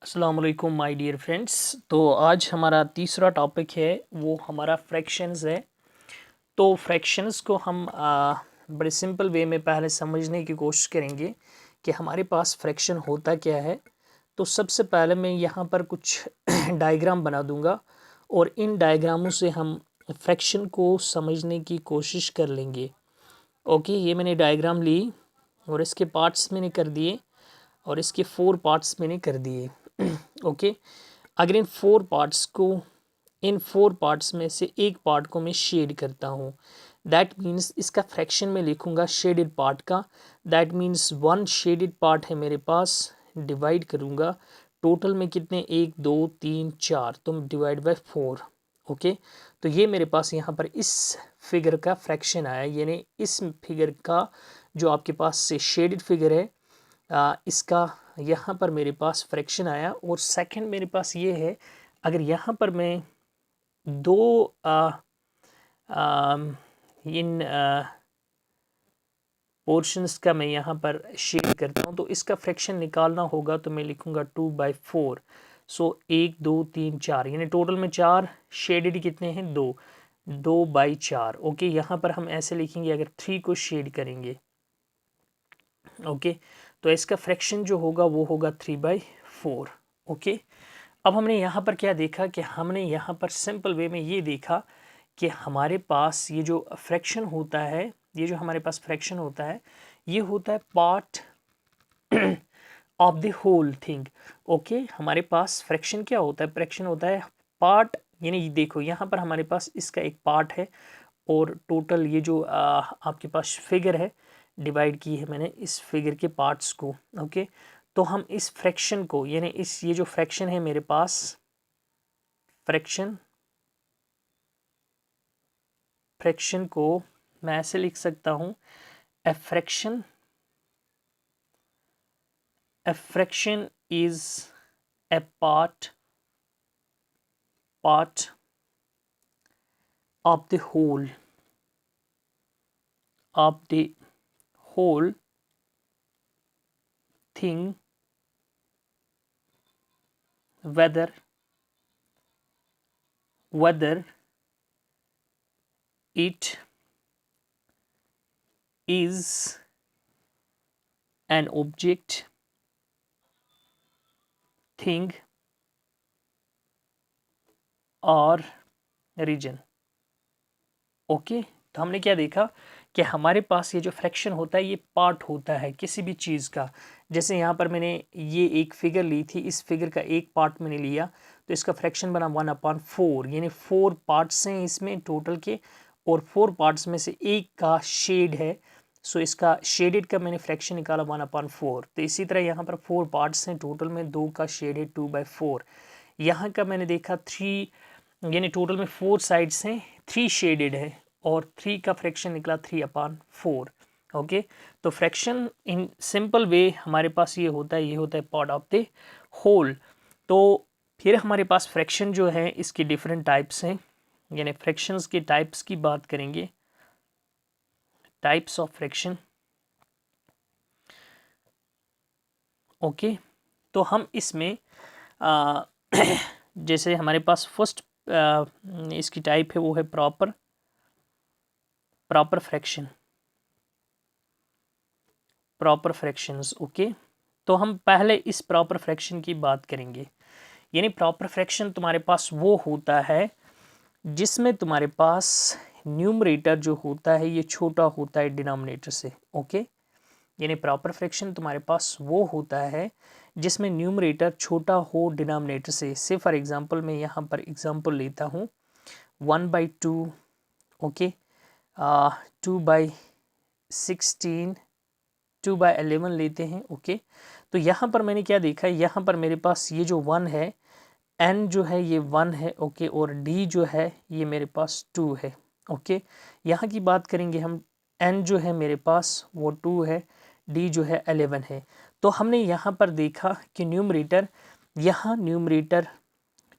अस्सलाम वालेकुम my dear friends. तो आज हमारा तीसरा टॉपिक है वो हमारा फ्रैक्शंस है। तो फ्रैक्शंस को हम बड़े सिंपल वे में पहले समझने की कोशिश करेंगे कि हमारे पास फ्रैक्शन होता क्या है। तो सबसे पहले मैं यहाँ पर कुछ डायग्राम बना दूँगा और इन डायग्रामों से हम फ्रैक्शन को समझने की कोशिश कर लेंगे। ओके, ये मैंने डायग्राम ली और इसके पार्ट्स मैंने कर दिए और इसके 4 पार्ट्स मैंने कर दिए। ओके, अगर इन 4 पार्ट्स में से एक पार्ट को मैं शेड करता हूँ, दैट मीन्स इसका फ्रैक्शन में लिखूँगा शेडेड पार्ट का। दैट मीन्स 1 शेडेड पार्ट है मेरे पास, डिवाइड करूँगा टोटल में कितने 1 2 3 4, तो डिवाइड बाय 4। ओके, तो ये मेरे पास यहाँ पर इस फिगर का फ्रैक्शन आया, यानी इस फिगर का जो आपके पास से शेडेड फिगर है इसका यहाँ पर मेरे पास फ्रैक्शन आया। और सेकंड मेरे पास ये है, अगर यहाँ पर मैं दो इन पोर्शंस का मैं यहाँ पर शेड करता हूँ तो इसका फ्रैक्शन निकालना होगा, तो मैं लिखूँगा 2/4। सो 1 2 3 4, यानी टोटल में 4, शेडेड कितने हैं 2, 2/4। ओके, यहाँ पर हम ऐसे लिखेंगे अगर 3 को शेड करेंगे। ओके, तो इसका फ्रैक्शन जो होगा वो होगा 3/4। ओके, अब हमने यहाँ पर क्या देखा कि हमने यहाँ पर सिंपल वे में ये देखा कि हमारे पास ये जो फ्रैक्शन होता है, ये जो हमारे पास फ्रैक्शन होता है ये होता है part of the whole thing. Okay, हमारे पास फ्रैक्शन क्या होता है, फ्रैक्शन होता है पार्ट, यानी देखो यहाँ पर हमारे पास इसका एक पार्ट है और टोटल ये जो आपके पास फिगर है डिवाइड की है मैंने इस फिगर के पार्ट्स को। ओके, तो हम इस फ्रैक्शन को, यानी ये जो फ्रैक्शन है मेरे पास, फ्रैक्शन को मैं ऐसे लिख सकता हूँ, a fraction is a part of the whole thing, whether it is an object, thing और रीजन। ओके, तो हमने क्या देखा कि हमारे पास ये जो फ्रैक्शन होता है ये पार्ट होता है किसी भी चीज़ का। जैसे यहाँ पर मैंने ये एक फिगर ली थी, इस फिगर का एक पार्ट मैंने लिया तो इसका फ्रैक्शन बना 1/4, यानी 4 पार्ट्स हैं इसमें टोटल के और 4 पार्ट्स में से एक का शेड है। सो इसका शेडेड का मैंने फ्रैक्शन निकाला 1/4। तो इसी तरह यहाँ पर 4 पार्ट्स हैं टोटल में, 2 का शेड है 2/4। यहाँ का मैंने देखा 3, यानी टोटल में 4 साइड्स हैं, 3 शेडेड है और 3 का फ्रैक्शन निकला 3/4। ओके, तो फ्रैक्शन इन सिंपल वे हमारे पास ये होता है, पार्ट ऑफ द होल। तो फिर हमारे पास फ्रैक्शन जो है इसकी डिफरेंट टाइप्स हैं, यानी फ्रैक्शंस के टाइप्स की बात करेंगे, टाइप्स ऑफ फ्रैक्शन। ओके, तो हम इसमें जैसे हमारे पास फर्स्ट इसकी टाइप है वो है प्रॉपर फ्रैक्शंस। ओके, तो हम पहले इस प्रॉपर फ्रैक्शन की बात करेंगे, यानी प्रॉपर फ्रैक्शन तुम्हारे पास वो होता है जिसमें तुम्हारे पास न्यूमरेटर जो होता है ये छोटा होता है डिनोमिनेटर से। ओके, यानी प्रॉपर फ्रैक्शन तुम्हारे पास वो होता है जिसमें न्यूमरेटर छोटा हो डिनोमिनेटर से फॉर एग्जांपल मैं यहाँ पर एग्जांपल लेता हूँ 1/2। ओके, 2/16, 2/11 लेते हैं। ओके, तो यहाँ पर मैंने क्या देखा, यहाँ पर मेरे पास ये जो 1 है, n जो है ये 1 है। ओके, और d जो है ये मेरे पास 2 है। ओके, यहाँ की बात करेंगे हम, n जो है मेरे पास वो 2 है, d जो है 11 है। तो हमने यहाँ पर देखा कि न्यूमरेटर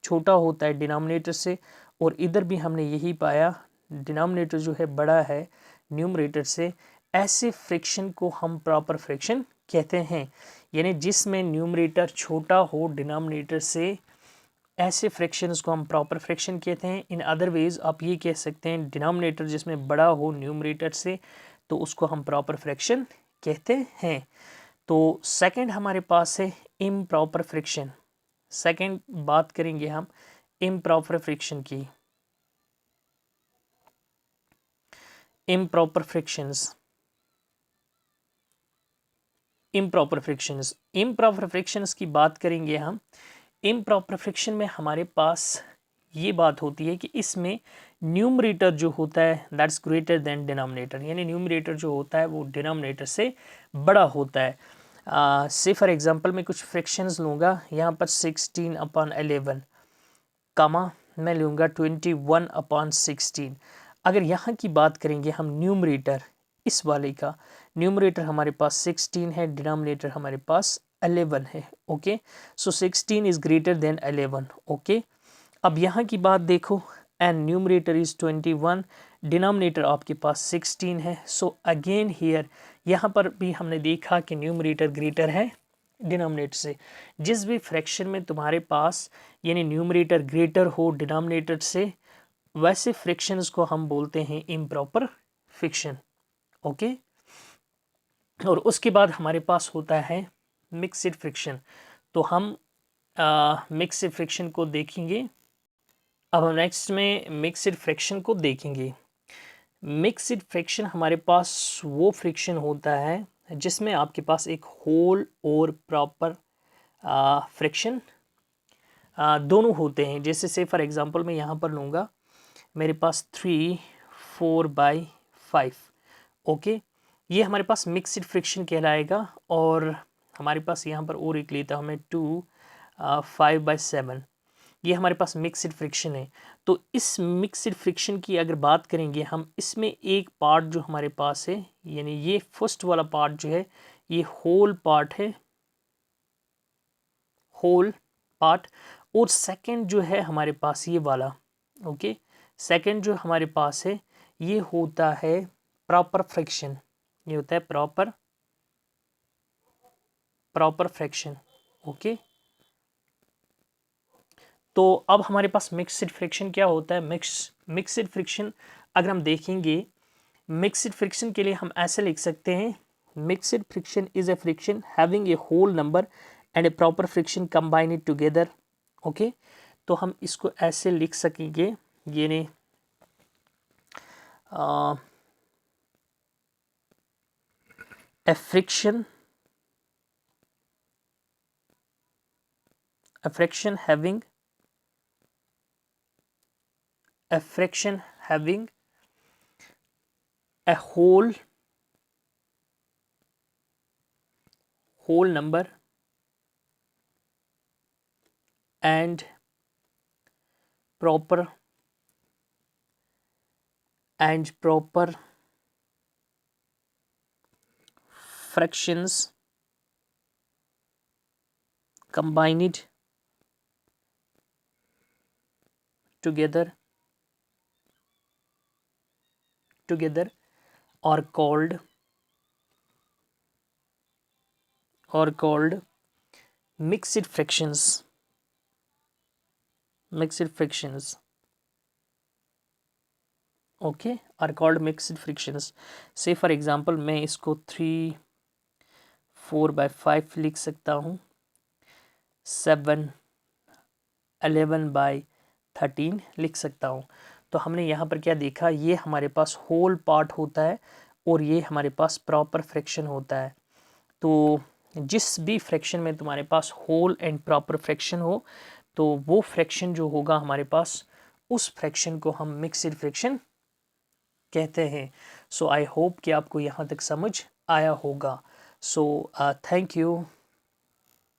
छोटा होता है डिनोमिनेटर से और इधर भी हमने यही पाया, डिनोमिनेटर जो है बड़ा है न्यूमरेटर से। ऐसे फ्रैक्शन को हम प्रॉपर फ्रैक्शन कहते हैं, यानी जिसमें न्यूमरेटर छोटा हो डिनोमिनेटर से, ऐसे फ्रैक्शंस को हम प्रॉपर फ्रैक्शन कहते हैं। इन अदर वेज आप ये कह सकते हैं डिनोमिनेटर जिसमें बड़ा हो न्यूमरेटर से, तो उसको हम प्रॉपर फ्रैक्शन कहते हैं। तो सेकंड हमारे पास है इम्प्रॉपर फ्रैक्शन। सेकंड बात करेंगे हम इम्प्रॉपर फ्रैक्शन की। Improper fractions, improper fractions, improper fractions की बात करेंगे हम। इम्प्रॉपर फ्रैक्शन में हमारे पास ये बात होती है कि इसमें न्यूमरेटर जो होता है दैट्स ग्रेटर देन डिनोमिनेटर, यानी न्यूमरेटर जो होता है वो डिनोमिनेटर से बड़ा होता है। से फॉर एग्जांपल मैं कुछ फ्रैक्शंस लूँगा, यहाँ पर 16/11 कामा मैं लूँगा 21/16। अगर यहाँ की बात करेंगे हम न्यूमरेटर, इस वाले का न्यूमरेटर हमारे पास 16 है, डिनोमिनेटर हमारे पास 11 है। Okay, so 16 is greater than 11। Okay, अब यहाँ की बात देखो, एंड न्यूमरेटर इज 21, डिनोमिनेटर आपके पास 16 है। सो अगेन हियर यहाँ पर भी हमने देखा कि न्यूमरेटर ग्रेटर है डिनोमिनेटर से। जिस भी फ्रैक्शन में तुम्हारे पास यानी न्यूमरेटर ग्रेटर हो डिनोमिनेटर से, वैसे फ्रैक्शंस को हम बोलते हैं इम्प्रॉपर फ्रैक्शन। ओके, और उसके बाद हमारे पास होता है मिक्स्ड फ्रैक्शन। तो हम मिक्स्ड फ्रैक्शन को देखेंगे। अब हम नेक्स्ट में मिक्स्ड फ्रैक्शन को देखेंगे। मिक्स्ड फ्रैक्शन हमारे पास वो फ्रैक्शन होता है जिसमें आपके पास एक होल और प्रॉपर फ्रैक्शन दोनों होते हैं। जैसे से फॉर एग्जांपल मैं यहाँ पर लूँगा, मेरे पास 3 4/5। ओके, ये हमारे पास मिक्स्ड फ्रैक्शन कहलाएगा। और हमारे पास यहाँ पर और एक लेता हूँ मैं 2 5/7, ये हमारे पास मिक्स्ड फ्रैक्शन है। तो इस मिक्स्ड फ्रैक्शन की अगर बात करेंगे हम, इसमें एक पार्ट जो हमारे पास है, यानी ये फर्स्ट वाला पार्ट जो है ये होल पार्ट है, होल पार्ट। और सेकंड जो है हमारे पास ये वाला, ओके, सेकंड जो हमारे पास है ये होता है प्रॉपर फ्रैक्शन, ये होता है प्रॉपर फ्रैक्शन। ओके, तो अब हमारे पास मिक्स्ड फ्रैक्शन क्या होता है। मिक्स्ड फ्रैक्शन अगर हम देखेंगे, मिक्स्ड फ्रैक्शन के लिए हम ऐसे लिख सकते हैं, mixed fraction is a fraction having a whole number and a proper fraction combine it together. Okay, तो हम इसको ऐसे लिख सकेंगे, यानी a fraction having a whole number and proper fractions combined together are called mixed fractions। Okay, are called mixed fractions. Say for example मैं इसको 3 4/5 लिख सकता हूँ, 7 11/13 लिख सकता हूँ। तो हमने यहाँ पर क्या देखा, ये हमारे पास होल पार्ट होता है और ये हमारे पास प्रॉपर फ्रैक्शन होता है। तो जिस भी फ्रैक्शन में तुम्हारे पास होल एंड प्रॉपर फ्रैक्शन हो, तो वो फ्रैक्शन जो होगा हमारे पास, उस फ्रैक्शन को हम मिक्स्ड फ्रैक्शन कहते हैं। सो आई होप कि आपको यहाँ तक समझ आया होगा। So thank you.